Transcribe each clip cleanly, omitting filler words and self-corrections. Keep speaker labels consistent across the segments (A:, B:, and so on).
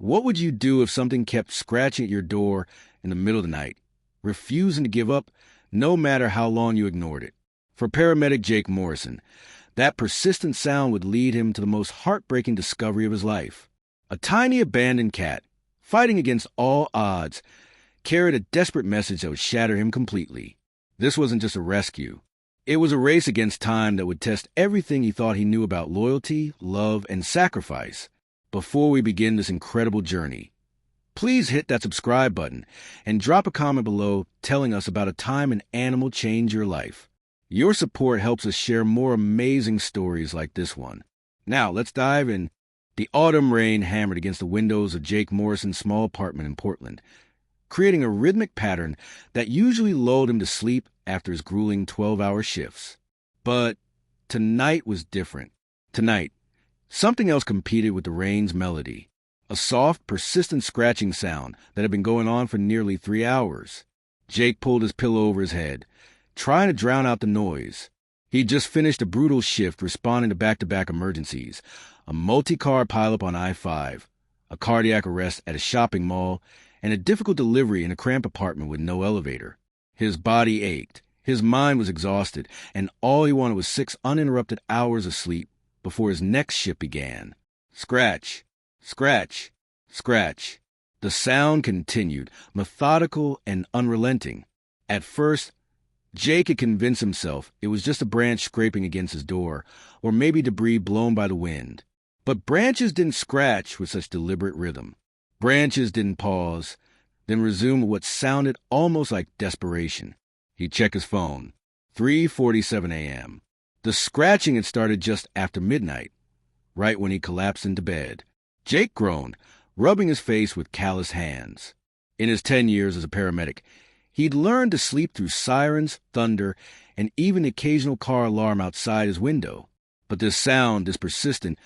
A: What would you do if something kept scratching at your door in the middle of the night, refusing to give up no matter how long you ignored it? For paramedic Jake Morrison, that persistent sound would lead him to the most heartbreaking discovery of his life. A tiny abandoned cat, fighting against all odds, carried a desperate message that would shatter him completely. This wasn't just a rescue. It was a race against time that would test everything he thought he knew about loyalty, love, and sacrifice. Before we begin this incredible journey, please hit that subscribe button and drop a comment below telling us about a time an animal changed your life. Your support helps us share more amazing stories like this one. Now, let's dive in. The autumn rain hammered against the windows of Jake Morrison's small apartment in Portland, creating a rhythmic pattern that usually lulled him to sleep after his grueling 12-hour shifts. But tonight was different. Tonight, something else competed with the rain's melody, a soft, persistent scratching sound that had been going on for nearly 3 hours. Jake pulled his pillow over his head, trying to drown out the noise. He'd just finished a brutal shift responding to back-to-back emergencies, a multi-car pileup on I-5, a cardiac arrest at a shopping mall, and a difficult delivery in a cramped apartment with no elevator. His body ached, his mind was exhausted, and all he wanted was 6 uninterrupted hours of sleep before his next shift began. Scratch, scratch, scratch. The sound continued, methodical and unrelenting. At first, Jake had convinced himself it was just a branch scraping against his door, or maybe debris blown by the wind. But branches didn't scratch with such deliberate rhythm. Branches didn't pause, then resume with what sounded almost like desperation. He checked his phone. 3:47 a.m. The scratching had started just after midnight, right when he collapsed into bed. Jake groaned, rubbing his face with calloused hands. In his 10 years as a paramedic, he'd learned to sleep through sirens, thunder, and even the occasional car alarm outside his window. But this sound, this persistent,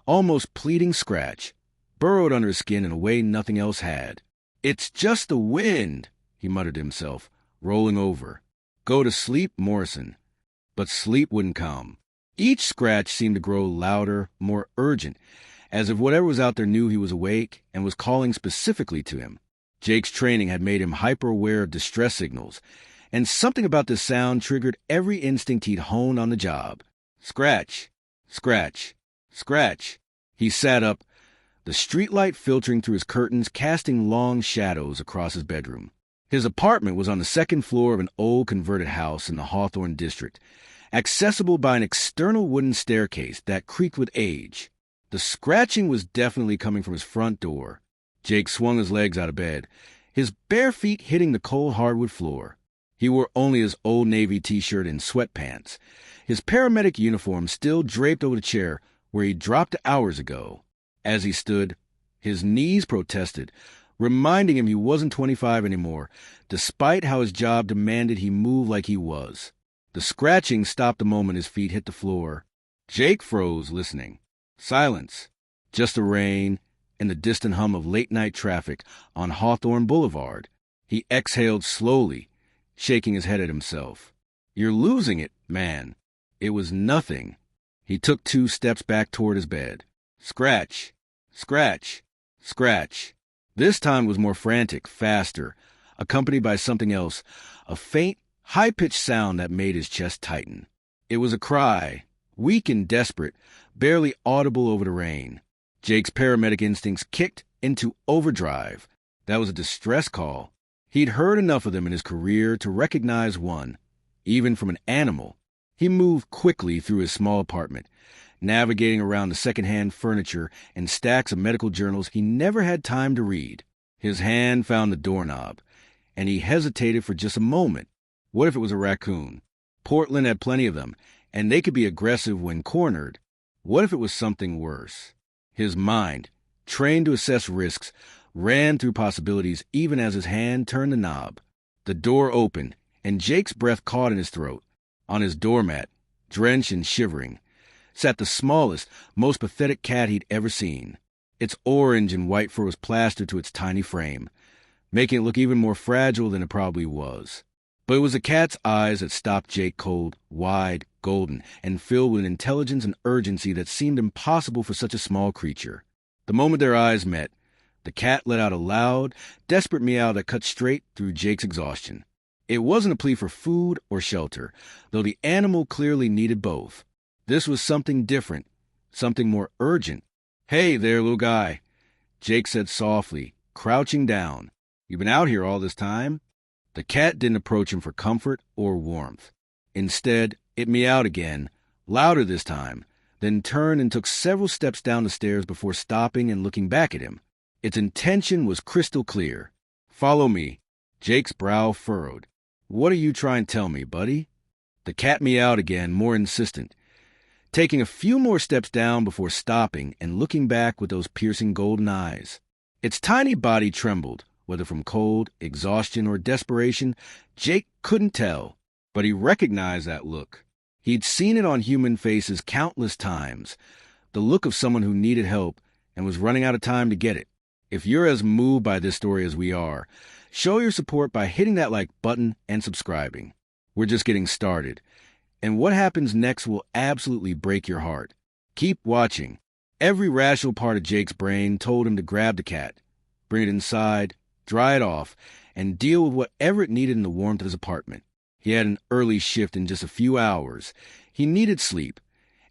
A: almost pleading scratch, burrowed under his skin in a way nothing else had. "It's just the wind," he muttered to himself, rolling over. Go to sleep, Morrison. But sleep wouldn't come. Each scratch seemed to grow louder, more urgent, as if whatever was out there knew he was awake and was calling specifically to him. Jake's training had made him hyper-aware of distress signals, and something about this sound triggered every instinct he'd honed on the job. Scratch, scratch, scratch. He sat up, the streetlight filtering through his curtains, casting long shadows across his bedroom. His apartment was on the second floor of an old converted house in the Hawthorne district, accessible by an external wooden staircase that creaked with age. The scratching was definitely coming from his front door. Jake swung his legs out of bed, his bare feet hitting the cold hardwood floor. He wore only his Old Navy t-shirt and sweatpants, his paramedic uniform still draped over the chair where he dropped it hours ago. As he stood, his knees protested, reminding him he wasn't 25 anymore, despite how his job demanded he move like he was. The scratching stopped the moment his feet hit the floor. Jake froze, listening. Silence. Just the rain and the distant hum of late-night traffic on Hawthorne Boulevard. He exhaled slowly, shaking his head at himself. "You're losing it, man." It was nothing. He took 2 steps back toward his bed. Scratch, scratch, scratch. This time was more frantic, faster, accompanied by something else, a faint, high-pitched sound that made his chest tighten. It was a cry, weak and desperate, barely audible over the rain. Jake's paramedic instincts kicked into overdrive. That was a distress call. He'd heard enough of them in his career to recognize one, even from an animal. He moved quickly through his small apartment, navigating around the second-hand furniture and stacks of medical journals he never had time to read. His hand found the doorknob, and he hesitated for just a moment. What if it was a raccoon? Portland had plenty of them, and they could be aggressive when cornered. What if it was something worse? His mind, trained to assess risks, ran through possibilities even as his hand turned the knob. The door opened, and Jake's breath caught in his throat. On his doormat, drenched and shivering, sat the smallest, most pathetic cat he'd ever seen. Its orange and white fur was plastered to its tiny frame, making it look even more fragile than it probably was. But it was the cat's eyes that stopped Jake cold, wide, golden, and filled with an intelligence and urgency that seemed impossible for such a small creature. The moment their eyes met, The cat let out a loud, desperate meow that cut straight through Jake's exhaustion. It wasn't a plea for food or shelter, though the animal clearly needed both. This was something different, something more urgent. "Hey there, little guy," Jake said softly, crouching down. "You been out here all this time?" The cat didn't approach him for comfort or warmth. Instead, it meowed again, louder this time, then turned and took several steps down the stairs before stopping and looking back at him. Its intention was crystal clear. "Follow me." Jake's brow furrowed. "What are you trying to tell me, buddy?" The cat meowed again, more insistent, taking a few more steps down before stopping and looking back with those piercing golden eyes. Its tiny body trembled, whether from cold, exhaustion, or desperation. Jake couldn't tell, but he recognized that look. He'd seen it on human faces countless times, the look of someone who needed help and was running out of time to get it. If you're as moved by this story as we are, show your support by hitting that like button and subscribing. We're just getting started, and what happens next will absolutely break your heart. Keep watching. Every rational part of Jake's brain told him to grab the cat, bring it inside, dry it off, and deal with whatever it needed in the warmth of his apartment. He had an early shift in just a few hours. He needed sleep,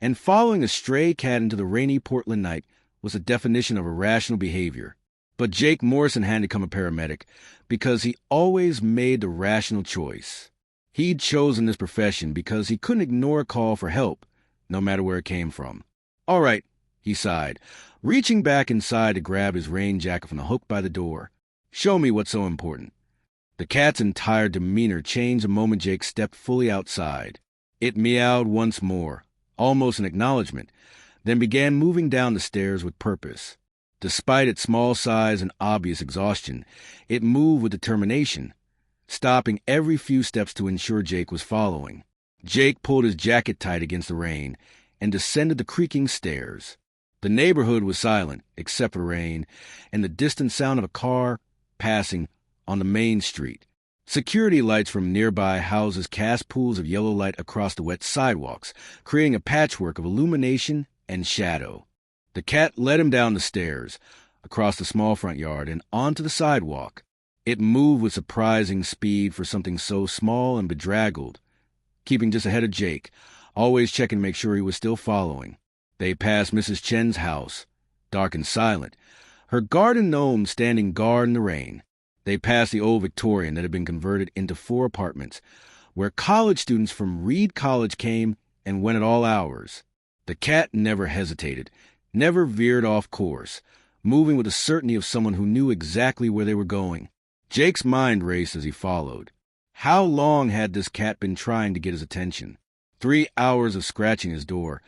A: and following a stray cat into the rainy Portland night was the definition of irrational behavior. But Jake Morrison had to become a paramedic because he always made the rational choice. He'd chosen this profession because he couldn't ignore a call for help, no matter where it came from. "All right," he sighed, reaching back inside to grab his rain jacket from the hook by the door. "Show me what's so important." The cat's entire demeanor changed the moment Jake stepped fully outside. It meowed once more, almost an acknowledgement, then began moving down the stairs with purpose. Despite its small size and obvious exhaustion, it moved with determination, stopping every few steps to ensure Jake was following. Jake pulled his jacket tight against the rain and descended the creaking stairs. The neighborhood was silent, except for the rain, and the distant sound of a car passing on the main street. Security lights from nearby houses cast pools of yellow light across the wet sidewalks, creating a patchwork of illumination and shadow. The cat led him down the stairs, across the small front yard, and onto the sidewalk. It moved with surprising speed for something so small and bedraggled, keeping just ahead of Jake, always checking to make sure he was still following. They passed Mrs. Chen's house, dark and silent, her garden gnome standing guard in the rain. They passed the old Victorian that had been converted into 4 apartments, where college students from Reed College came and went at all hours. The cat never hesitated, never veered off course, moving with the certainty of someone who knew exactly where they were going. Jake's mind raced as he followed. How long had this cat been trying to get his attention? 3 hours of scratching his door,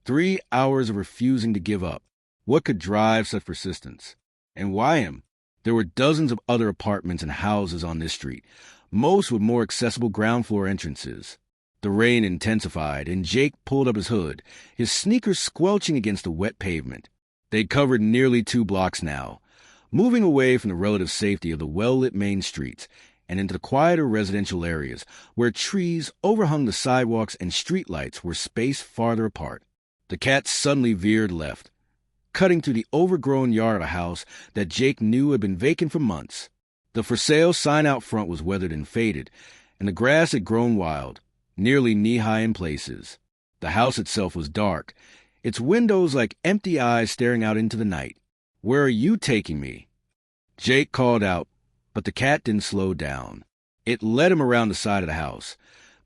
A: 3 hours of refusing to give up. What could drive such persistence? And why him? There were dozens of other apartments and houses on this street, most with more accessible ground floor entrances. The rain intensified, and Jake pulled up his hood, his sneakers squelching against the wet pavement. They'd covered nearly 2 blocks now, moving away from the relative safety of the well-lit main streets and into the quieter residential areas where trees overhung the sidewalks and streetlights were spaced farther apart. The cat suddenly veered left, cutting through the overgrown yard of a house that Jake knew had been vacant for months. The for sale sign out front was weathered and faded, and the grass had grown wild, nearly knee-high in places. The house itself was dark, its windows like empty eyes staring out into the night. "Where are you taking me?" Jake called out, but the cat didn't slow down. It led him around the side of the house,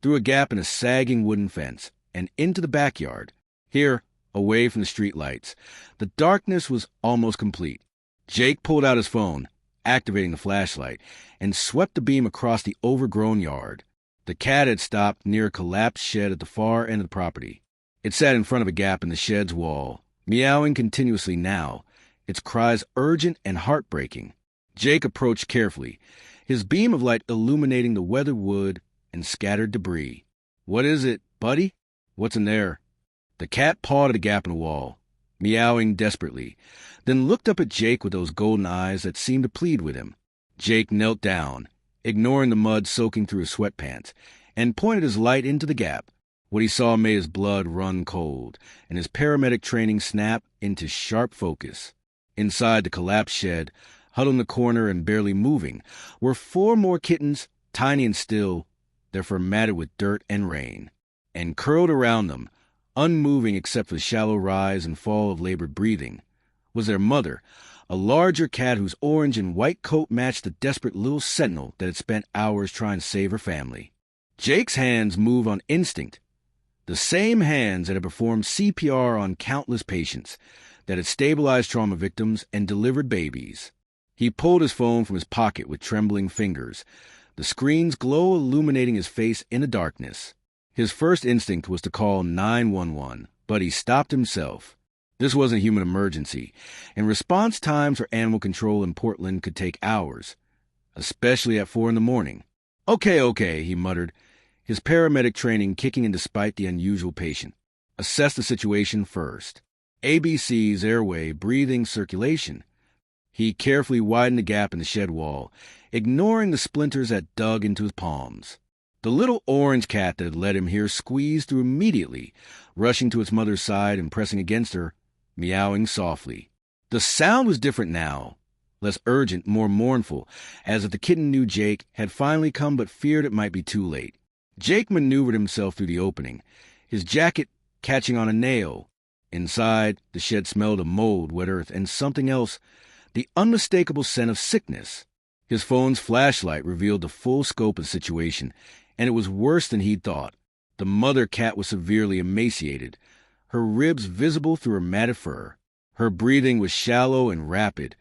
A: through a gap in a sagging wooden fence, and into the backyard. Here, away from the streetlights, the darkness was almost complete. Jake pulled out his phone, activating the flashlight, and swept the beam across the overgrown yard. The cat had stopped near a collapsed shed at the far end of the property. It sat in front of a gap in the shed's wall, meowing continuously now, its cries urgent and heartbreaking. Jake approached carefully, his beam of light illuminating the weathered wood and scattered debris. "What is it, buddy? What's in there?" The cat pawed at a gap in the wall, meowing desperately, then looked up at Jake with those golden eyes that seemed to plead with him. Jake knelt down, ignoring the mud soaking through his sweatpants, and pointed his light into the gap. What he saw made his blood run cold, and his paramedic training snap into sharp focus. Inside the collapsed shed, huddled in the corner and barely moving, were 4 more kittens, tiny and still, their fur matted with dirt and rain. And curled around them, unmoving except for the shallow rise and fall of labored breathing, was their mother, a larger cat whose orange and white coat matched the desperate little sentinel that had spent hours trying to save her family. Jake's hands moved on instinct, the same hands that had performed CPR on countless patients, that had stabilized trauma victims and delivered babies. He pulled his phone from his pocket with trembling fingers, the screen's glow illuminating his face in the darkness. His first instinct was to call 911, but he stopped himself. This wasn't a human emergency, and response times for animal control in Portland could take hours, especially at 4 a.m. Okay, he muttered, his paramedic training kicking in despite the unusual patient. Assess the situation first. ABC's airway, breathing, circulation. He carefully widened the gap in the shed wall, ignoring the splinters that dug into his palms. The little orange cat that had led him here squeezed through immediately, rushing to its mother's side and pressing against her, meowing softly. The sound was different now, less urgent, more mournful, as if the kitten knew Jake had finally come but feared it might be too late. Jake maneuvered himself through the opening, his jacket catching on a nail. Inside, the shed smelled of mold, wet earth, and something else, the unmistakable scent of sickness. His phone's flashlight revealed the full scope of the situation, and it was worse than he'd thought. The mother cat was severely emaciated, her ribs visible through her matted fur. Her breathing was shallow and rapid,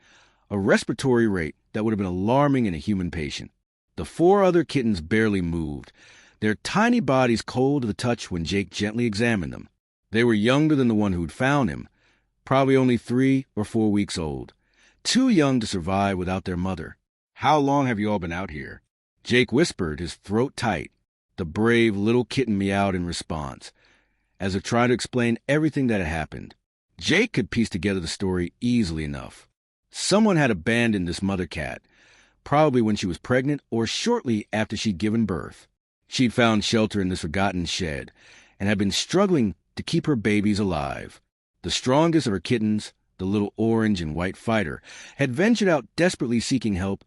A: a respiratory rate that would have been alarming in a human patient. The 4 other kittens barely moved, their tiny bodies cold to the touch when Jake gently examined them. They were younger than the one who'd found him, probably only 3 or 4 weeks old, too young to survive without their mother. "How long have you all been out here?" Jake whispered, his throat tight. The brave little kitten meowed in response, as if trying to explain everything that had happened. Jake could piece together the story easily enough. Someone had abandoned this mother cat, probably when she was pregnant or shortly after she'd given birth. She'd found shelter in this forgotten shed and had been struggling to keep her babies alive. The strongest of her kittens, the little orange and white fighter, had ventured out desperately seeking help,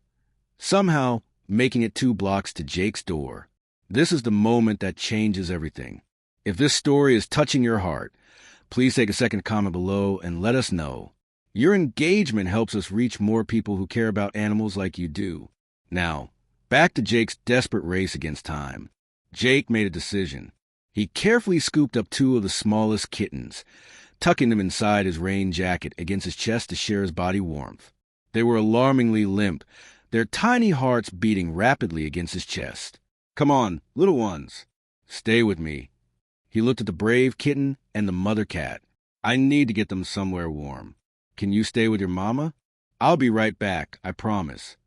A: somehow making it 2 blocks to Jake's door. This is the moment that changes everything. If this story is touching your heart, please take a second to comment below and let us know. Your engagement helps us reach more people who care about animals like you do. Now, back to Jake's desperate race against time. Jake made a decision. He carefully scooped up 2 of the smallest kittens, tucking them inside his rain jacket against his chest to share his body warmth. They were alarmingly limp, their tiny hearts beating rapidly against his chest. "Come on, little ones. Stay with me." He looked at the brave kitten and the mother cat. "I need to get them somewhere warm. Can you stay with your mama? I'll be right back, I promise."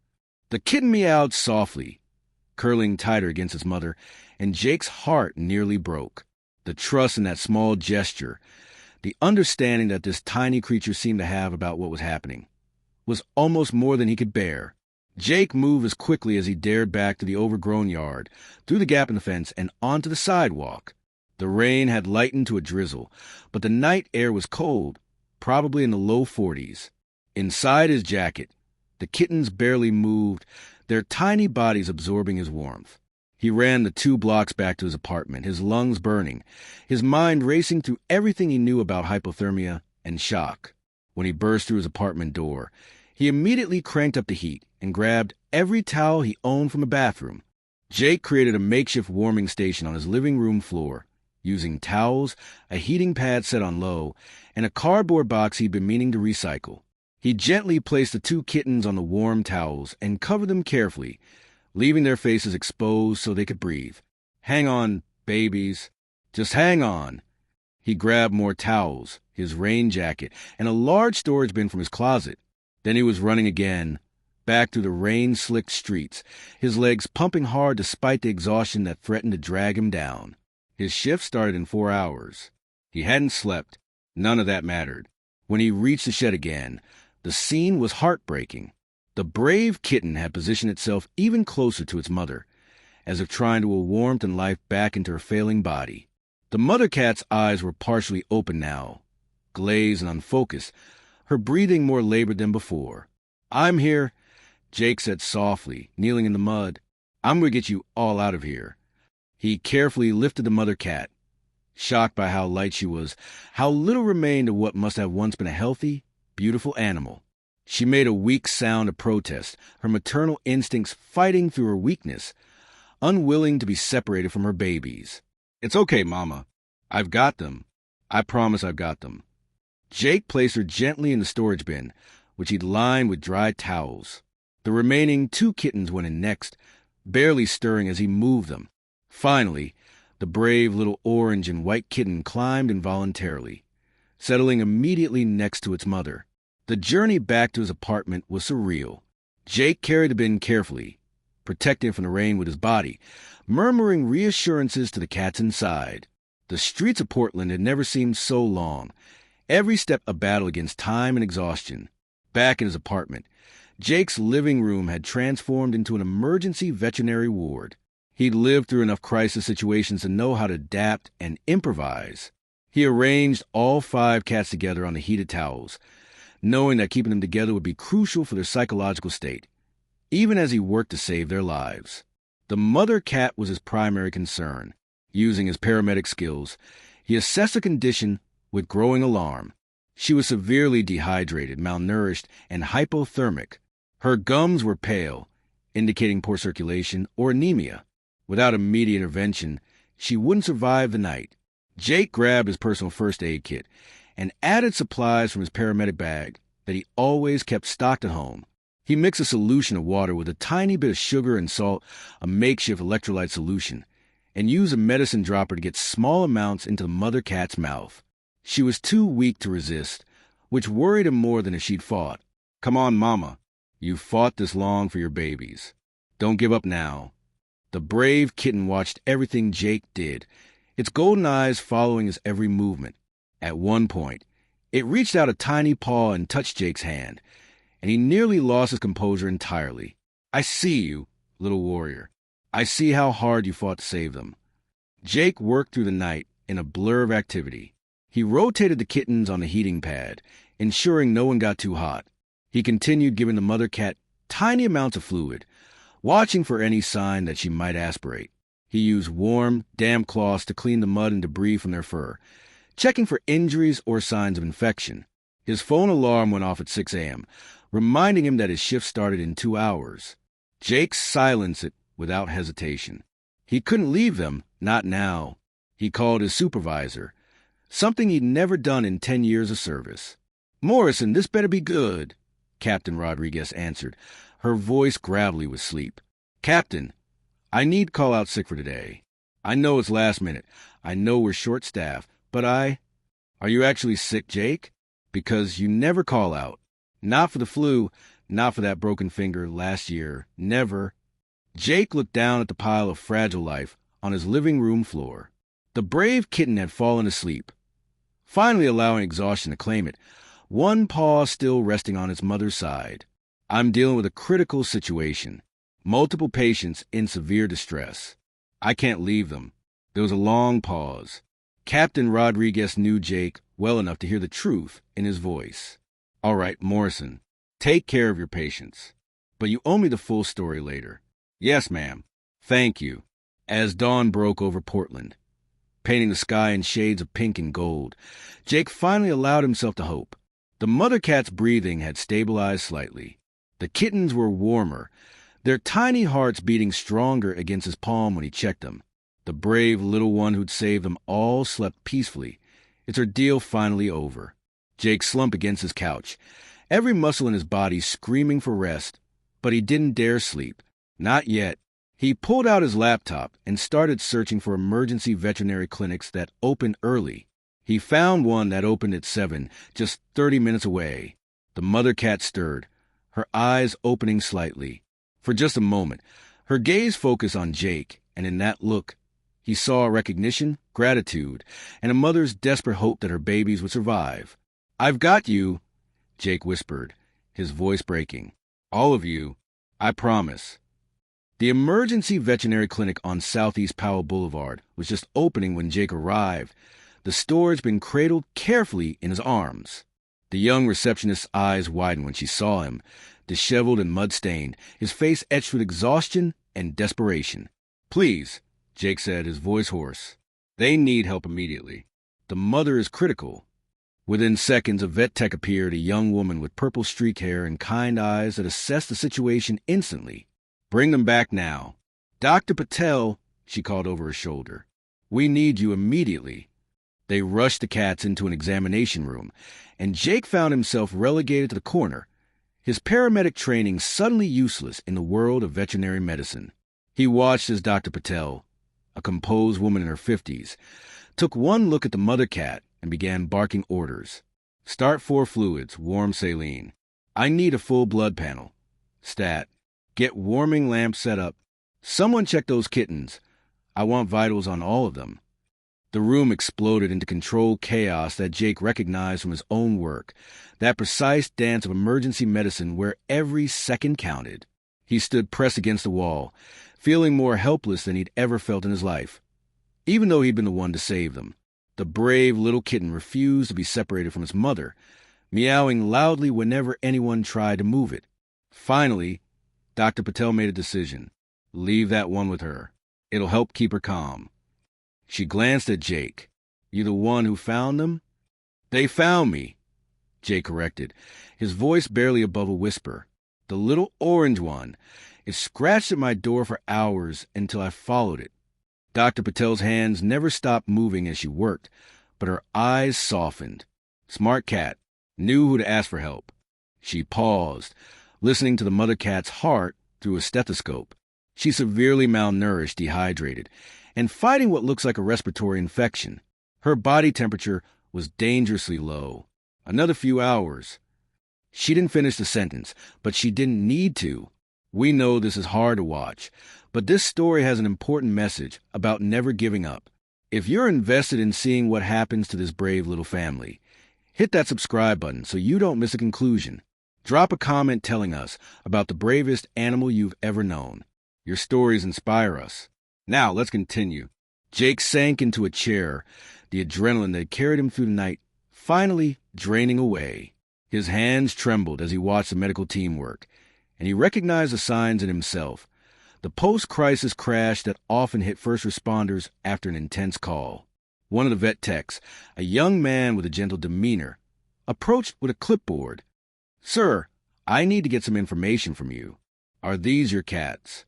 A: The kitten meowed softly, curling tighter against its mother, and Jake's heart nearly broke. The trust in that small gesture, the understanding that this tiny creature seemed to have about what was happening, was almost more than he could bear. Jake moved as quickly as he dared back to the overgrown yard, through the gap in the fence, and onto the sidewalk. The rain had lightened to a drizzle, but the night air was cold, probably in the low 40s. Inside his jacket, the kittens barely moved, their tiny bodies absorbing his warmth. He ran the 2 blocks back to his apartment, his lungs burning, his mind racing through everything he knew about hypothermia and shock. When he burst through his apartment door, he immediately cranked up the heat and grabbed every towel he owned from the bathroom. Jake created a makeshift warming station on his living room floor, using towels, a heating pad set on low, and a cardboard box he'd been meaning to recycle. He gently placed the 2 kittens on the warm towels and covered them carefully, leaving their faces exposed so they could breathe. "Hang on, babies. Just hang on." He grabbed more towels, his rain jacket, and a large storage bin from his closet. Then he was running again, back through the rain-slicked streets, his legs pumping hard despite the exhaustion that threatened to drag him down. His shift started in 4 hours. He hadn't slept. None of that mattered. When he reached the shed again, the scene was heartbreaking. The brave kitten had positioned itself even closer to its mother, as if trying to will warmth and life back into her failing body. The mother cat's eyes were partially open now, glazed and unfocused, her breathing more labored than before. "I'm here," Jake said softly, kneeling in the mud. "I'm going to get you all out of here." He carefully lifted the mother cat. Shocked by how light she was, how little remained of what must have once been a healthy, beautiful animal. She made a weak sound of protest, her maternal instincts fighting through her weakness, unwilling to be separated from her babies. "It's okay, Mama. I've got them. I promise I've got them." Jake placed her gently in the storage bin, which he'd lined with dry towels. The remaining 2 kittens went in next, barely stirring as he moved them. Finally, the brave little orange and white kitten climbed involuntarily, settling immediately next to its mother. The journey back to his apartment was surreal. Jake carried the bin carefully, protecting it from the rain with his body, murmuring reassurances to the cats inside. The streets of Portland had never seemed so long, every step a battle against time and exhaustion. Back in his apartment, Jake's living room had transformed into an emergency veterinary ward. He'd lived through enough crisis situations to know how to adapt and improvise. He arranged all 5 cats together on the heated towels, knowing that keeping them together would be crucial for their psychological state, even as he worked to save their lives. The mother cat was his primary concern. Using his paramedic skills, he assessed her condition with growing alarm. She was severely dehydrated, malnourished, and hypothermic. Her gums were pale, indicating poor circulation or anemia. Without immediate intervention, she wouldn't survive the night. Jake grabbed his personal first aid kit and added supplies from his paramedic bag that he always kept stocked at home. He mixed a solution of water with a tiny bit of sugar and salt, a makeshift electrolyte solution, and used a medicine dropper to get small amounts into the mother cat's mouth. She was too weak to resist, which worried him more than if she'd fought. "Come on, Mama. You've fought this long for your babies. Don't give up now." The brave kitten watched everything Jake did, its golden eyes following his every movement. At one point, it reached out a tiny paw and touched Jake's hand, and he nearly lost his composure entirely. "I see you, little warrior. I see how hard you fought to save them." Jake worked through the night in a blur of activity. He rotated the kittens on the heating pad, ensuring no one got too hot. He continued giving the mother cat tiny amounts of fluid, watching for any sign that she might aspirate. He used warm, damp cloths to clean the mud and debris from their fur, checking for injuries or signs of infection. His phone alarm went off at 6 a.m., reminding him that his shift started in 2 hours. Jake silenced it without hesitation. He couldn't leave them, not now. He called his supervisor, something he'd never done in 10 years of service. "Morrison, this better be good," Captain Rodriguez answered, her voice gravelly with sleep. "Captain, I need call out sick for today. I know it's last minute. I know we're short-staffed, but Are you actually sick, Jake? Because you never call out. Not for the flu, not for that broken finger last year, never." Jake looked down at the pile of fragile life on his living room floor. The brave kitten had fallen asleep, finally allowing exhaustion to claim it, one paw still resting on its mother's side. "I'm dealing with a critical situation. Multiple patients in severe distress. I can't leave them." There was a long pause. Captain Rodriguez knew Jake well enough to hear the truth in his voice. "All right, Morrison, take care of your patients. But you owe me the full story later." "Yes, ma'am. Thank you." As dawn broke over Portland, painting the sky in shades of pink and gold, Jake finally allowed himself to hope. The mother cat's breathing had stabilized slightly. The kittens were warmer, their tiny hearts beating stronger against his palm when he checked them. The brave little one who'd saved them all slept peacefully, its ordeal finally over. Jake slumped against his couch, every muscle in his body screaming for rest, but he didn't dare sleep. Not yet. He pulled out his laptop and started searching for emergency veterinary clinics that opened early. He found one that opened at 7, just 30 minutes away. The mother cat stirred, her eyes opening slightly. For just a moment, her gaze focused on Jake, and in that look, he saw recognition, gratitude, and a mother's desperate hope that her babies would survive. "I've got you," Jake whispered, his voice breaking. "All of you. I promise." The emergency veterinary clinic on Southeast Powell Boulevard was just opening when Jake arrived, the storage bin cradled carefully in his arms. The young receptionist's eyes widened when she saw him, disheveled and mud-stained, his face etched with exhaustion and desperation. "Please," Jake said, his voice hoarse. "They need help immediately. The mother is critical." Within seconds, a vet tech appeared, a young woman with purple streak hair and kind eyes that assessed the situation instantly. "Bring them back now." "Dr. Patel," she called over her shoulder. "We need you immediately." They rushed the cats into an examination room, and Jake found himself relegated to the corner, his paramedic training suddenly useless in the world of veterinary medicine. He watched as Dr. Patel, a composed woman in her 50s, took one look at the mother cat and began barking orders. "Start 4 fluids, warm saline. I need a full blood panel. Stat. Get warming lamp set up. Someone check those kittens. I want vitals on all of them." The room exploded into controlled chaos that Jake recognized from his own work, that precise dance of emergency medicine where every second counted. He stood pressed against the wall, feeling more helpless than he'd ever felt in his life. Even though he'd been the one to save them, the brave little kitten refused to be separated from its mother, meowing loudly whenever anyone tried to move it. Finally, Dr. Patel made a decision. "Leave that one with her. It'll help keep her calm." She glanced at Jake. "You the one who found them?" "They found me," Jake corrected, his voice barely above a whisper. "The little orange one. It scratched at my door for hours until I followed it." Dr. Patel's hands never stopped moving as she worked, but her eyes softened. Smart cat, knew who to ask for help. She paused, listening to the mother cat's heart through a stethoscope. She's severely malnourished, dehydrated, and fighting what looks like a respiratory infection. Her body temperature was dangerously low. Another few hours. She didn't finish the sentence, but she didn't need to. We know this is hard to watch, but this story has an important message about never giving up. If you're invested in seeing what happens to this brave little family, hit that subscribe button so you don't miss a conclusion. Drop a comment telling us about the bravest animal you've ever known. Your stories inspire us. Now, let's continue. Jake sank into a chair, the adrenaline that had carried him through the night finally draining away. His hands trembled as he watched the medical team work, and he recognized the signs in himself. The post-crisis crash that often hit first responders after an intense call. One of the vet techs, a young man with a gentle demeanor, approached with a clipboard. "Sir, I need to get some information from you. Are these your cats?"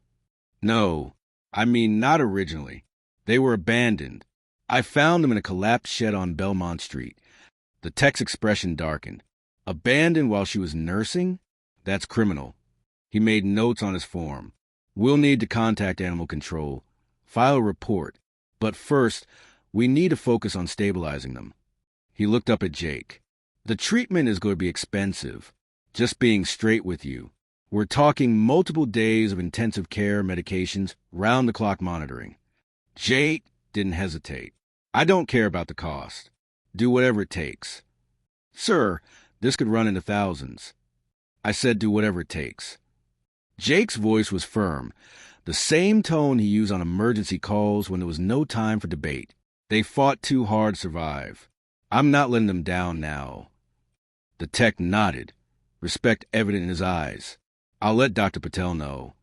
A: "No. I mean, not originally. They were abandoned. I found them in a collapsed shed on Belmont Street." The tech's expression darkened. "Abandoned while she was nursing? That's criminal." He made notes on his form. "We'll need to contact animal control, file a report, but first, we need to focus on stabilizing them." He looked up at Jake. "The treatment is going to be expensive. Just being straight with you. We're talking multiple days of intensive care medications, round-the-clock monitoring." Jake didn't hesitate. "I don't care about the cost. Do whatever it takes." "Sir, this could run into thousands." "I said do whatever it takes." Jake's voice was firm, the same tone he used on emergency calls when there was no time for debate. They fought too hard to survive. "I'm not letting them down now." The tech nodded, respect evident in his eyes. "I'll let Dr. Patel know."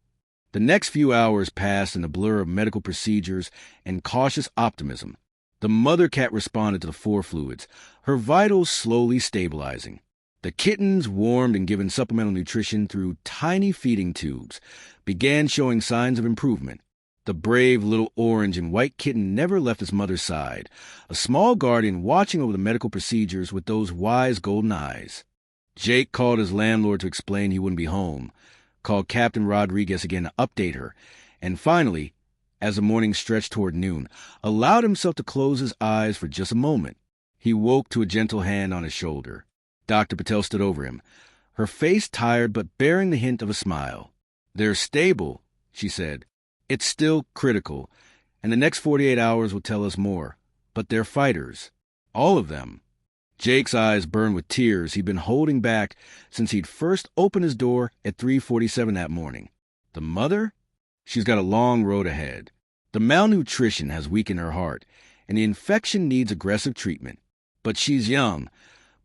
A: The next few hours passed in a blur of medical procedures and cautious optimism. The mother cat responded to the 4 fluids, her vitals slowly stabilizing. The kittens, warmed and given supplemental nutrition through tiny feeding tubes, began showing signs of improvement. The brave little orange and white kitten never left its mother's side, a small guardian watching over the medical procedures with those wise golden eyes. Jake called his landlord to explain he wouldn't be home, called Captain Rodriguez again to update her, and finally, as the morning stretched toward noon, allowed himself to close his eyes for just a moment. He woke to a gentle hand on his shoulder. Dr. Patel stood over him, her face tired but bearing the hint of a smile. "They're stable," she said. "It's still critical, and the next 48 hours will tell us more. But they're fighters. All of them." Jake's eyes burned with tears he'd been holding back since he'd first opened his door at 3:47 that morning. The mother? She's got a long road ahead. The malnutrition has weakened her heart, and the infection needs aggressive treatment. But she's young,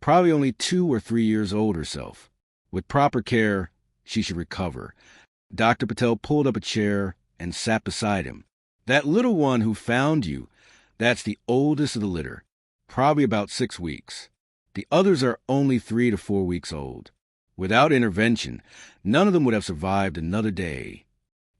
A: probably only 2 or 3 years old herself. With proper care, she should recover. Dr. Patel pulled up a chair and sat beside him. That little one who found you, that's the oldest of the litter, probably about 6 weeks. The others are only 3 to 4 weeks old. Without intervention, none of them would have survived another day.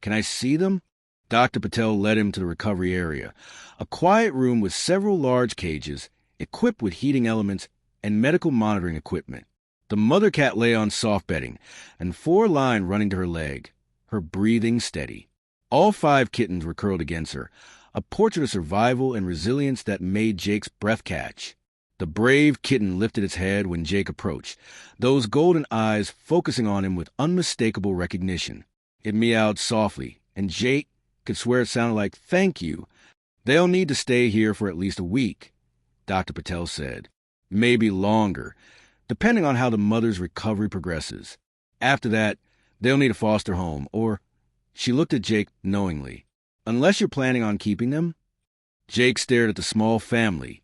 A: Can I see them? Dr. Patel led him to the recovery area, a quiet room with several large cages, equipped with heating elements and medical monitoring equipment. The mother cat lay on soft bedding, and 4 line running to her leg, her breathing steady. All 5 kittens were curled against her, a portrait of survival and resilience that made Jake's breath catch. The brave kitten lifted its head when Jake approached, those golden eyes focusing on him with unmistakable recognition. It meowed softly, and Jake could swear it sounded like, "Thank you. They'll need to stay here for at least a week," Dr. Patel said. Maybe longer, depending on how the mother's recovery progresses. After that, they'll need a foster home, or... She looked at Jake knowingly. "Unless you're planning on keeping them?" Jake stared at the small family,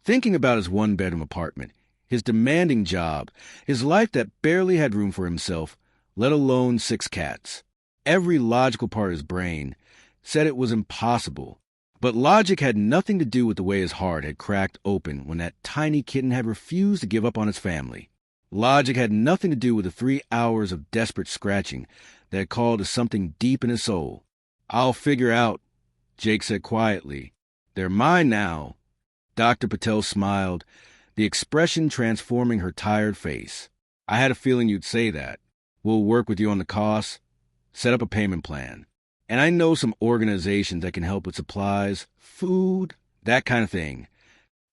A: thinking about his 1-bedroom apartment, his demanding job, his life that barely had room for himself, let alone 6 cats. Every logical part of his brain said it was impossible. But logic had nothing to do with the way his heart had cracked open when that tiny kitten had refused to give up on its family. Logic had nothing to do with the 3 hours of desperate scratching that had called to something deep in his soul. "I'll figure out," Jake said quietly. "They're mine now." Dr. Patel smiled, the expression transforming her tired face. "I had a feeling you'd say that. We'll work with you on the costs, set up a payment plan. And I know some organizations that can help with supplies, food, that kind of thing.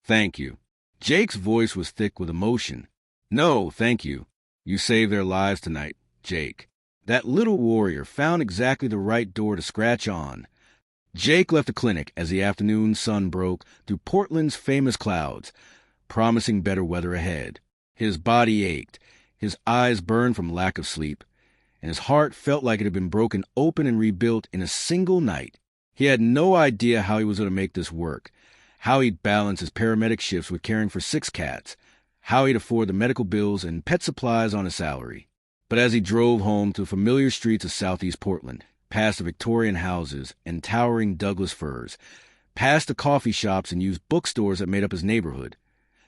A: Thank you." Jake's voice was thick with emotion. "No, thank you. You saved their lives tonight, Jake." That little warrior found exactly the right door to scratch on. Jake left the clinic as the afternoon sun broke through Portland's famous clouds, promising better weather ahead. His body ached, his eyes burned from lack of sleep, and his heart felt like it had been broken open and rebuilt in a single night. He had no idea how he was going to make this work, how he'd balance his paramedic shifts with caring for 6 cats, how he'd afford the medical bills and pet supplies on his salary. But as he drove home through familiar streets of southeast Portland, past the Victorian houses and towering Douglas firs, past the coffee shops and used bookstores that made up his neighborhood,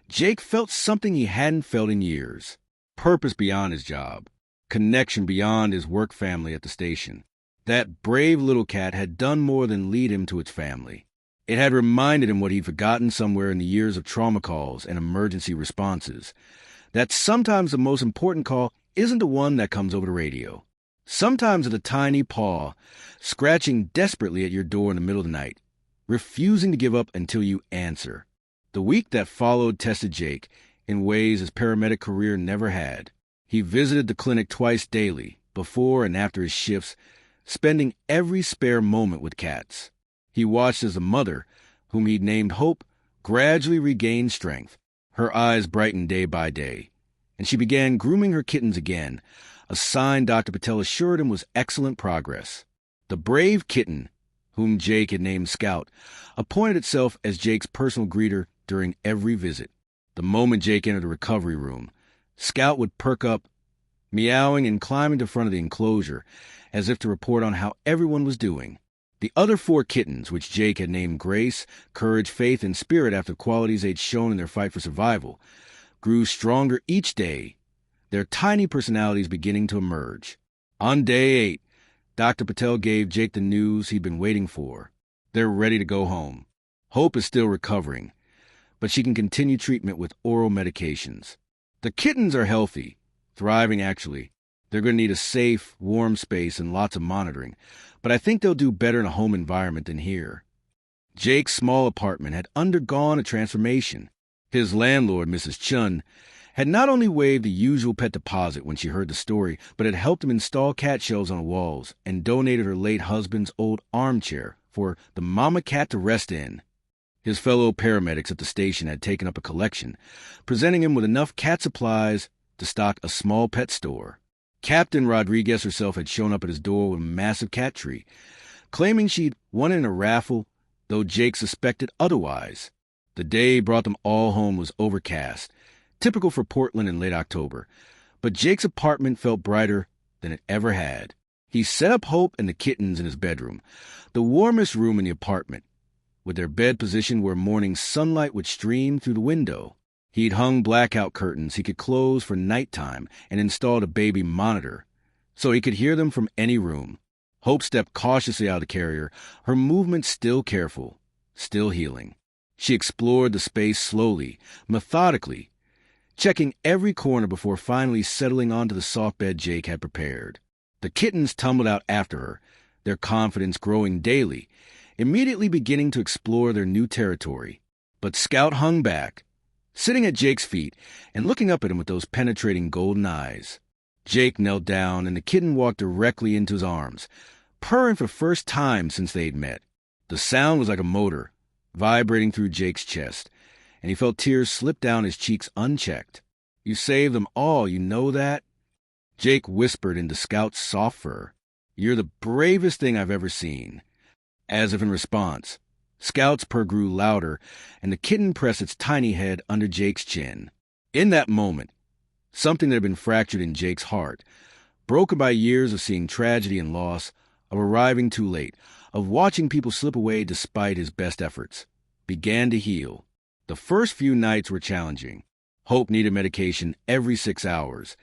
A: Jake felt something he hadn't felt in years. Purpose beyond his job. Connection beyond his work family at the station. That brave little cat had done more than lead him to its family. It had reminded him what he'd forgotten somewhere in the years of trauma calls and emergency responses. That sometimes the most important call isn't the one that comes over the radio. Sometimes it's a tiny paw, scratching desperately at your door in the middle of the night, refusing to give up until you answer. The week that followed tested Jake in ways his paramedic career never had. He visited the clinic twice daily, before and after his shifts, spending every spare moment with cats. He watched as the mother, whom he'd named Hope, gradually regained strength. Her eyes brightened day by day, and she began grooming her kittens again, a sign Dr. Patel assured him was excellent progress. The brave kitten, whom Jake had named Scout, appointed itself as Jake's personal greeter during every visit. The moment Jake entered the recovery room, Scout would perk up, meowing and climbing to front of the enclosure, as if to report on how everyone was doing. The other 4 kittens, which Jake had named Grace, Courage, Faith, and Spirit after the qualities they'd shown in their fight for survival, grew stronger each day, their tiny personalities beginning to emerge. On day 8, Dr. Patel gave Jake the news he'd been waiting for. They're ready to go home. Hope is still recovering, but she can continue treatment with oral medications. The kittens are healthy, thriving actually. They're going to need a safe, warm space and lots of monitoring, but I think they'll do better in a home environment than here. Jake's small apartment had undergone a transformation. His landlord, Mrs. Chun, had not only waived the usual pet deposit when she heard the story, but had helped him install cat shelves on the walls and donated her late husband's old armchair for the mama cat to rest in. His fellow paramedics at the station had taken up a collection, presenting him with enough cat supplies to stock a small pet store. Captain Rodriguez herself had shown up at his door with a massive cat tree, claiming she'd won in a raffle, though Jake suspected otherwise. The day brought them all home was overcast, typical for Portland in late October. But Jake's apartment felt brighter than it ever had. He set up Hope and the kittens in his bedroom, the warmest room in the apartment, with their bed positioned where morning sunlight would stream through the window. He'd hung blackout curtains he could close for nighttime and installed a baby monitor so he could hear them from any room. Hope stepped cautiously out of the carrier, her movements still careful, still healing. She explored the space slowly, methodically, checking every corner before finally settling onto the soft bed Jake had prepared. The kittens tumbled out after her, their confidence growing daily, immediately beginning to explore their new territory. But Scout hung back, sitting at Jake's feet and looking up at him with those penetrating golden eyes. Jake knelt down, and the kitten walked directly into his arms, purring for the first time since they'd met. The sound was like a motor, vibrating through Jake's chest, and he felt tears slip down his cheeks unchecked. "You saved them all, you know that?" Jake whispered into Scout's soft fur. "You're the bravest thing I've ever seen." As if in response, Scout's purr grew louder, and the kitten pressed its tiny head under Jake's chin. In that moment, something that had been fractured in Jake's heart, broken by years of seeing tragedy and loss, of arriving too late, of watching people slip away despite his best efforts, began to heal. The first few nights were challenging. Hope needed medication every 6 hours,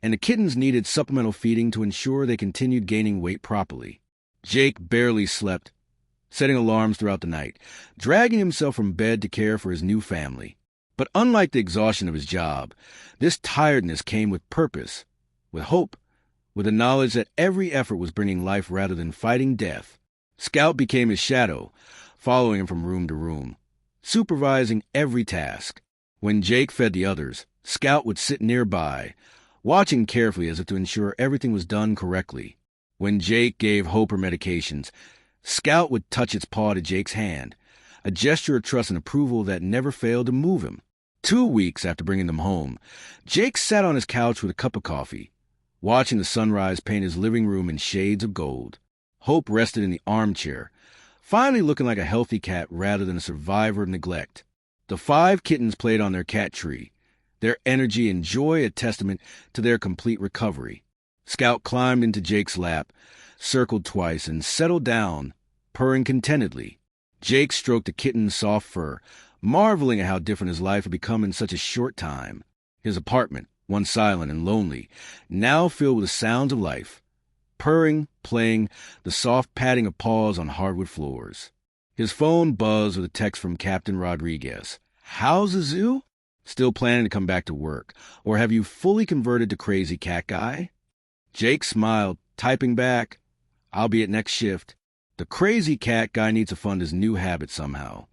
A: and the kittens needed supplemental feeding to ensure they continued gaining weight properly. Jake barely slept, setting alarms throughout the night, dragging himself from bed to care for his new family. But unlike the exhaustion of his job, this tiredness came with purpose, with hope, with the knowledge that every effort was bringing life rather than fighting death. Scout became his shadow, following him from room to room, supervising every task. When Jake fed the others, Scout would sit nearby, watching carefully as if to ensure everything was done correctly. When Jake gave Hope her medications, Scout would touch its paw to Jake's hand, a gesture of trust and approval that never failed to move him. 2 weeks after bringing them home, Jake sat on his couch with a cup of coffee, watching the sunrise paint his living room in shades of gold. Hope rested in the armchair, finally looking like a healthy cat rather than a survivor of neglect. The 5 kittens played on their cat tree, their energy and joy a testament to their complete recovery. Scout climbed into Jake's lap, circled twice, and settled down, purring contentedly. Jake stroked the kitten's soft fur, marveling at how different his life had become in such a short time. His apartment, once silent and lonely, now filled with the sounds of life. Purring, playing, the soft patting of paws on hardwood floors. His phone buzzed with a text from Captain Rodriguez. "How's the zoo? Still planning to come back to work? Or have you fully converted to crazy cat guy?" Jake smiled, typing back, "I'll be at next shift." The crazy cat guy needs to fund his new habit somehow.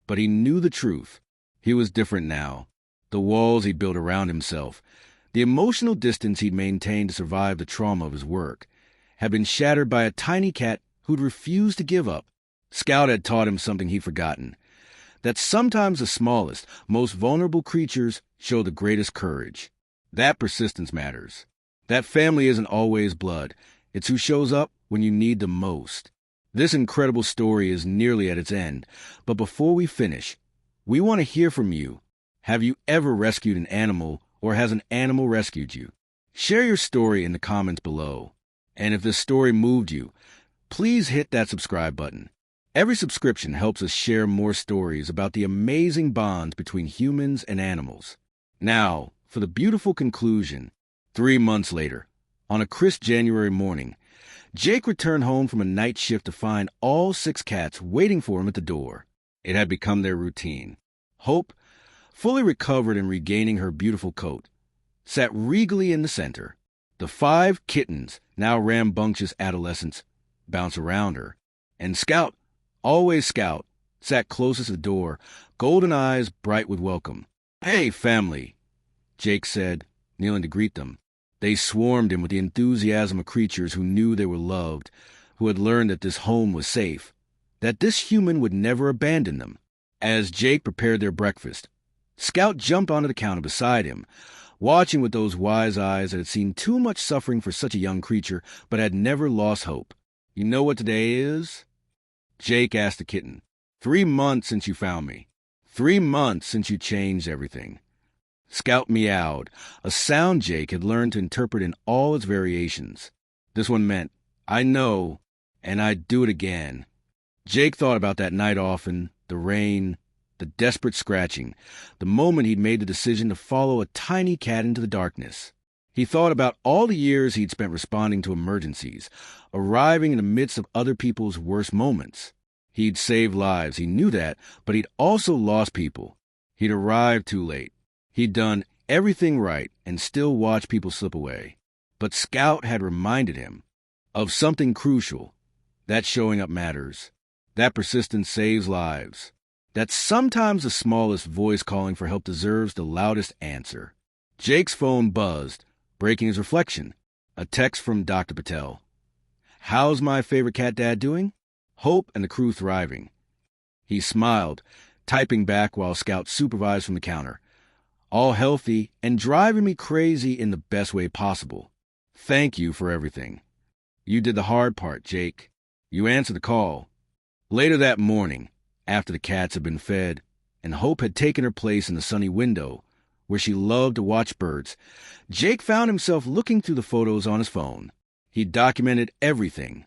A: But he knew the truth. He was different now. The walls he'd built around himself, the emotional distance he'd maintained to survive the trauma of his work, had been shattered by a tiny cat who'd refused to give up. Scout had taught him something he'd forgotten, that sometimes the smallest, most vulnerable creatures show the greatest courage. That persistence matters. That family isn't always blood. It's who shows up when you need them most. This incredible story is nearly at its end, but before we finish, we want to hear from you. Have you ever rescued an animal, or has an animal rescued you? Share your story in the comments below. And if this story moved you, please hit that subscribe button. Every subscription helps us share more stories about the amazing bonds between humans and animals. Now, for the beautiful conclusion. 3 months later, on a crisp January morning, Jake returned home from a night shift to find all 6 cats waiting for him at the door. It had become their routine. Hope, fully recovered and regaining her beautiful coat, sat regally in the center. The 5 kittens, now rambunctious adolescents, bounced around her. And Scout, always Scout, sat closest to the door, golden eyes bright with welcome. "Hey, family," Jake said, kneeling to greet them. They swarmed him with the enthusiasm of creatures who knew they were loved, who had learned that this home was safe, that this human would never abandon them. As Jake prepared their breakfast, Scout jumped onto the counter beside him, watching with those wise eyes that had seen too much suffering for such a young creature, but had never lost hope. "You know what today is?" Jake asked the kitten. 3 months since you found me. 3 months since you changed everything." Scout meowed, a sound Jake had learned to interpret in all its variations. This one meant, I know, and I'd do it again. Jake thought about that night often, the rain, the desperate scratching, the moment he'd made the decision to follow a tiny cat into the darkness. He thought about all the years he'd spent responding to emergencies, arriving in the midst of other people's worst moments. He'd saved lives, he knew that, but he'd also lost people. He'd arrived too late. He'd done everything right and still watched people slip away. But Scout had reminded him of something crucial. That showing up matters. That persistence saves lives. That sometimes the smallest voice calling for help deserves the loudest answer. Jake's phone buzzed, breaking his reflection. A text from Dr. Patel. How's my favorite cat dad doing? Hope and the crew thriving. He smiled, typing back while Scout supervised from the counter. All healthy and driving me crazy in the best way possible. Thank you for everything. You did the hard part, Jake. You answered the call. Later that morning, after the cats had been fed, and Hope had taken her place in the sunny window, where she loved to watch birds, Jake found himself looking through the photos on his phone. He documented everything.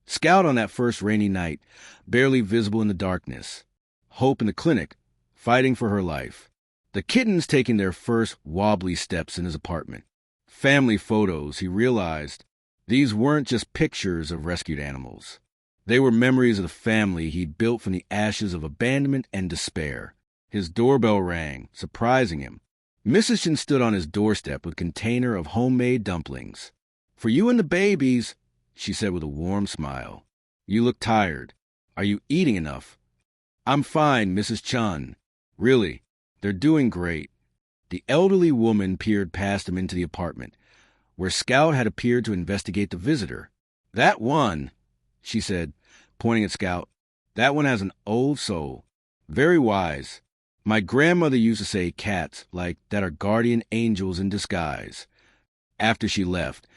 A: Scout on that first rainy night, barely visible in the darkness. Hope in the clinic, fighting for her life. The kittens taking their first wobbly steps in his apartment. Family photos, he realized. These weren't just pictures of rescued animals. They were memories of the family he'd built from the ashes of abandonment and despair. His doorbell rang, surprising him. Mrs. Chen stood on his doorstep with a container of homemade dumplings. For you and the babies, she said with a warm smile. You look tired. Are you eating enough? I'm fine, Mrs. Chun. Really, they're doing great. The elderly woman peered past him into the apartment, where Scout had appeared to investigate the visitor. That one, she said, pointing at Scout, that one has an old soul. Very wise. My grandmother used to say cats like that are guardian angels in disguise. After she left,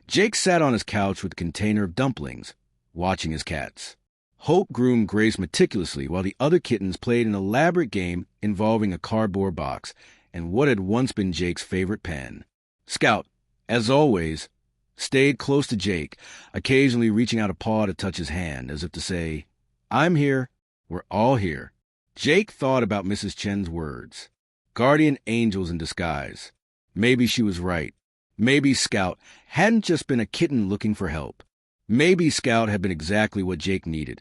A: Jake sat on his couch with a container of dumplings, watching his cats. Hope groomed Grace meticulously while the other kittens played an elaborate game involving a cardboard box and what had once been Jake's favorite pen. Scout, as always, stayed close to Jake, occasionally reaching out a paw to touch his hand, as if to say, I'm here, we're all here. Jake thought about Mrs. Chen's words. Guardian angels in disguise. Maybe she was right. Maybe Scout hadn't just been a kitten looking for help. Maybe Scout had been exactly what Jake needed.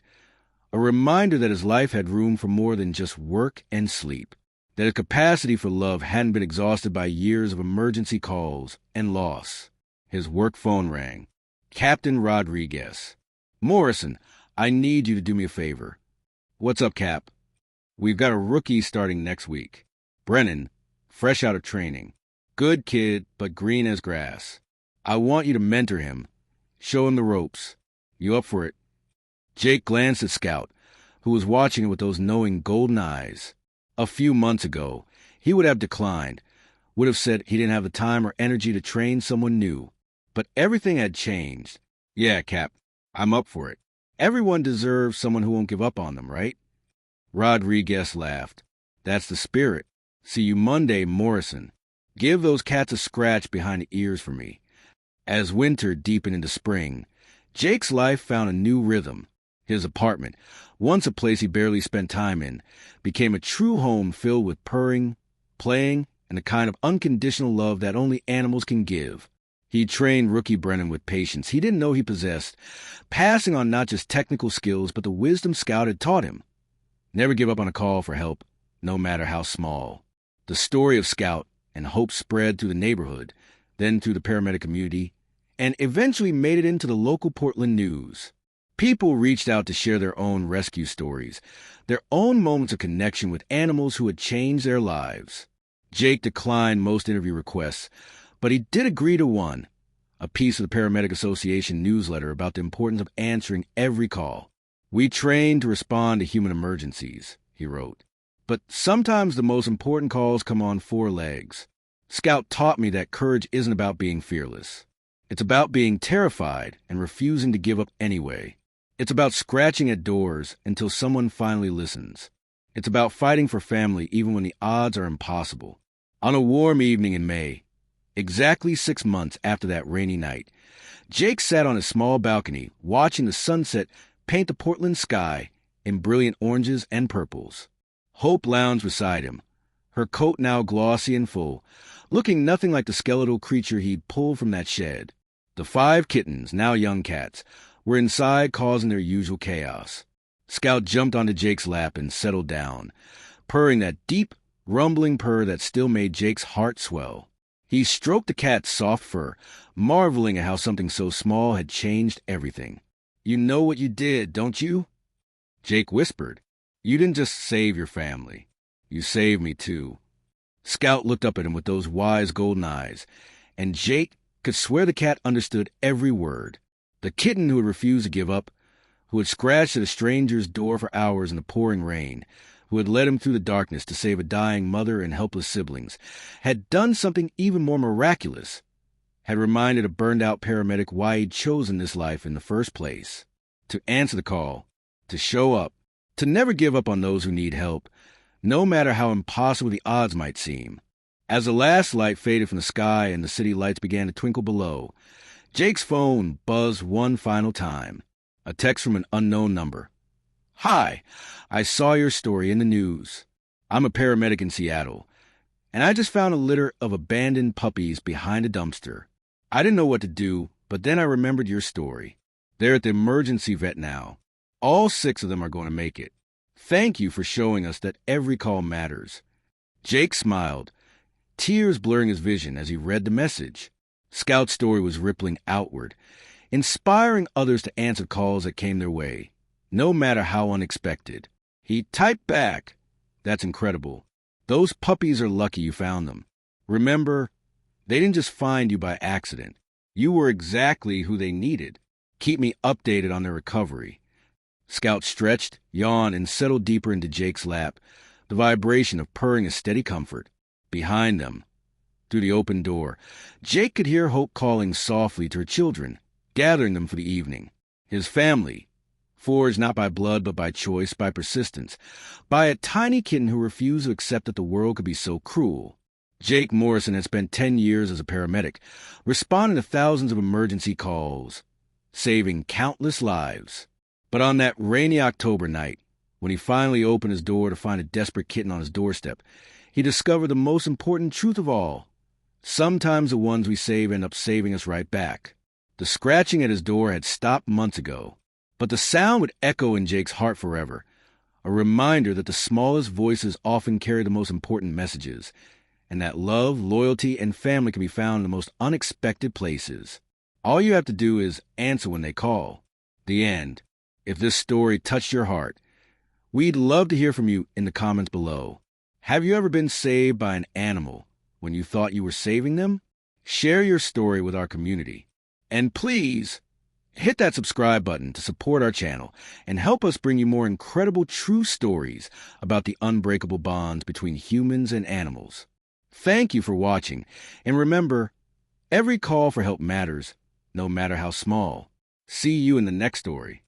A: A reminder that his life had room for more than just work and sleep. That his capacity for love hadn't been exhausted by years of emergency calls and loss. His work phone rang. Captain Rodriguez. Morrison, I need you to do me a favor. What's up, Cap? We've got a rookie starting next week. Brennan, fresh out of training. Good kid, but green as grass. I want you to mentor him. Show him the ropes. You up for it? Jake glanced at Scout, who was watching him with those knowing golden eyes. A few months ago, he would have declined, would have said he didn't have the time or energy to train someone new. But everything had changed. Yeah, Cap, I'm up for it. Everyone deserves someone who won't give up on them, right? Rodriguez laughed. That's the spirit. See you Monday, Morrison. Give those cats a scratch behind the ears for me. As winter deepened into spring, Jake's life found a new rhythm. His apartment, once a place he barely spent time in, became a true home filled with purring, playing, and the kind of unconditional love that only animals can give. He trained rookie Brennan with patience he didn't know he possessed, passing on not just technical skills but the wisdom Scout had taught him. Never give up on a call for help, no matter how small. The story of Scout and Hope spread through the neighborhood, then through the paramedic community, and eventually made it into the local Portland news. People reached out to share their own rescue stories, their own moments of connection with animals who had changed their lives. Jake declined most interview requests, but he did agree to one, a piece of the Paramedic Association newsletter about the importance of answering every call. We train to respond to human emergencies, he wrote. But sometimes the most important calls come on 4 legs. Scout taught me that courage isn't about being fearless. It's about being terrified and refusing to give up anyway. It's about scratching at doors until someone finally listens. It's about fighting for family even when the odds are impossible. On a warm evening in May, exactly 6 months after that rainy night, Jake sat on his small balcony watching the sunset paint the Portland sky in brilliant oranges and purples. Hope lounged beside him, her coat now glossy and full, looking nothing like the skeletal creature he'd pulled from that shed. The 5 kittens, now young cats, were inside causing their usual chaos. Scout jumped onto Jake's lap and settled down, purring that deep, rumbling purr that still made Jake's heart swell. He stroked the cat's soft fur, marveling at how something so small had changed everything. "You know what you did, don't you?" Jake whispered. "You didn't just save your family. You saved me, too." Scout looked up at him with those wise golden eyes, and Jake could swear the cat understood every word. The kitten who had refused to give up, who had scratched at a stranger's door for hours in the pouring rain, who had led him through the darkness to save a dying mother and helpless siblings, had done something even more miraculous, had reminded a burned-out paramedic why he'd chosen this life in the first place. To answer the call, to show up, to never give up on those who need help, no matter how impossible the odds might seem. As the last light faded from the sky and the city lights began to twinkle below, Jake's phone buzzed one final time. A text from an unknown number. "Hi, I saw your story in the news. I'm a paramedic in Seattle, and I just found a litter of abandoned puppies behind a dumpster. I didn't know what to do, but then I remembered your story. They're at the emergency vet now. All 6 of them are going to make it. Thank you for showing us that every call matters." Jake smiled, tears blurring his vision as he read the message. Scout's story was rippling outward, inspiring others to answer calls that came their way, no matter how unexpected. He typed back, "That's incredible. Those puppies are lucky you found them. Remember, they didn't just find you by accident. You were exactly who they needed. Keep me updated on their recovery." Scout stretched, yawned, and settled deeper into Jake's lap, the vibration of purring a steady comfort. Behind them, through the open door, Jake could hear Hope calling softly to her children, gathering them for the evening. His family, forged not by blood but by choice, by persistence, by a tiny kitten who refused to accept that the world could be so cruel. Jake Morrison had spent 10 years as a paramedic, responding to thousands of emergency calls, saving countless lives. But on that rainy October night, when he finally opened his door to find a desperate kitten on his doorstep, he discovered the most important truth of all. Sometimes the ones we save end up saving us right back. The scratching at his door had stopped months ago, but the sound would echo in Jake's heart forever, a reminder that the smallest voices often carry the most important messages, and that love, loyalty, and family can be found in the most unexpected places. All you have to do is answer when they call. The end. If this story touched your heart, we'd love to hear from you in the comments below. Have you ever been saved by an animal when you thought you were saving them? Share your story with our community. And please, hit that subscribe button to support our channel and help us bring you more incredible true stories about the unbreakable bonds between humans and animals. Thank you for watching, and remember, every call for help matters, no matter how small. See you in the next story.